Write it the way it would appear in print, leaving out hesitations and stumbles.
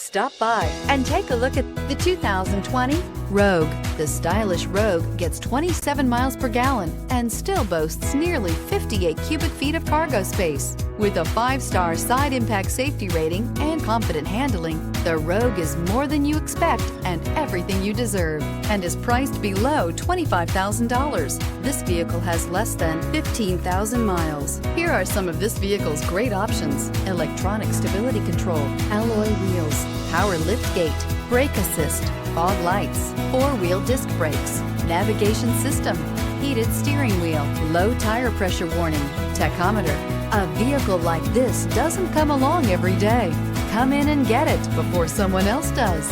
Stop by and take a look at the 2020 Rogue. The stylish Rogue gets 27 miles per gallon and still boasts nearly 58 cubic feet of cargo space. With a 5-star side impact safety rating and confident handling, the Rogue is more than you expect and everything you deserve, and is priced below $25,000. This vehicle has less than 15,000 miles. Here are some of this vehicle's great options: electronic stability control, alloy wheels, power liftgate, brake assist, fog lights, 4-wheel disc brakes, navigation system, heated steering wheel, low tire pressure warning, tachometer. A vehicle like this doesn't come along every day. Come in and get it before someone else does.